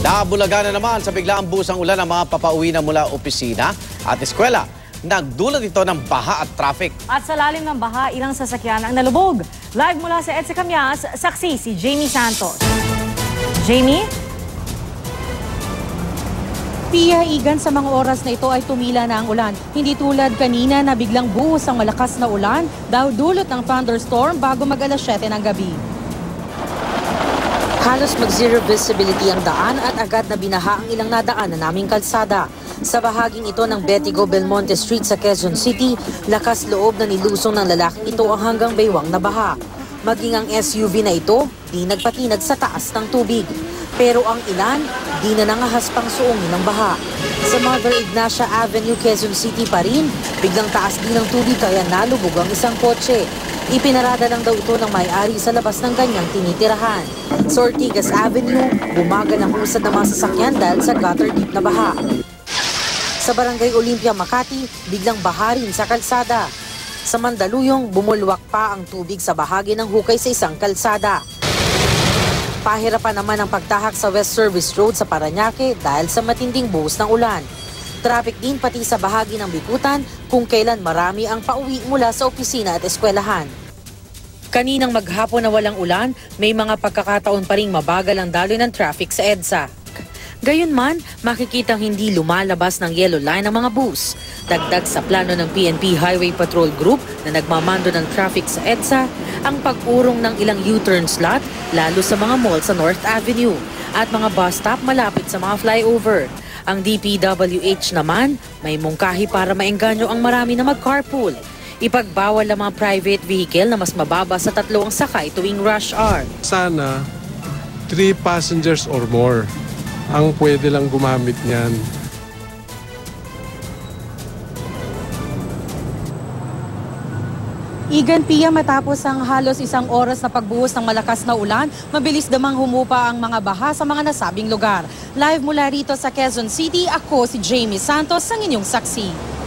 Nabulaga na naman sa biglaang busang ulan ang mga papauwi na mula opisina at eskwela. Nagdulot ito ng baha at traffic. At sa lalim ng baha, ilang sasakyan ang nalubog. Live mula sa EDSA Camias, saksi si Jamie Santos. Jamie? Pia, Igan, sa mga oras na ito ay tumila na ang ulan. Hindi tulad kanina na biglang buhos ang malakas na ulan dahil dulot ng thunderstorm bago mag-alas 7 ng gabi. Halos mag-zero visibility ang daan at agad na binaha ang ilang nadaan na naming kalsada. Sa bahaging ito ng Betigo Belmonte Street sa Quezon City, lakas loob na nilusong ng lalaking ito ang hanggang baywang na baha. Maging ang SUV na ito, di nagpatinag sa taas ng tubig. Pero ang ilan, di na nangahas pang suungin ng baha. Sa Mother Ignacia Avenue, Quezon City pa rin, biglang taas din ng tubig kaya nalubog ang isang kotse. Ipinarada lang daw ito ng may-ari sa labas ng kanyang tinitirahan. Sa Ortigas Avenue, bumagal ang usad ng mga sasakyan dahil sa gutter deep na baha. Sa Barangay Olympia, Makati, biglang baha rin sa kalsada. Sa Mandaluyong, bumulwak pa ang tubig sa bahagi ng hukay sa isang kalsada. Pahirapan naman ang pagtahak sa West Service Road sa Parañaque dahil sa matinding buhos ng ulan. Traffic din pati sa bahagi ng Bikutan kung kailan marami ang pauwi mula sa opisina at eskwelahan. Kaninang maghapon na walang ulan, may mga pagkakataon pa ring mabagal ang daloy ng traffic sa EDSA. Gayunman, makikitang hindi lumalabas ng yellow line ang mga bus. Dagdag sa plano ng PNP Highway Patrol Group na nagmamando ng traffic sa EDSA, ang pag-urong ng ilang U-turn slot lalo sa mga mall sa North Avenue at mga bus stop malapit sa mga flyover. Ang DPWH naman, may mungkahi para maengganyo ang marami na mag-carpool. Ipagbawal ang mga private vehicle na mas mababa sa 3 ang sakay tuwing rush hour. Sana 3 passengers or more ang pwede lang gumamit niyan. Igan, Pia, matapos ang halos isang oras na pagbuhos ng malakas na ulan, mabilis damang humupa ang mga baha sa mga nasabing lugar. Live mula rito sa Quezon City, ako si Jamie Santos, ang inyong saksi.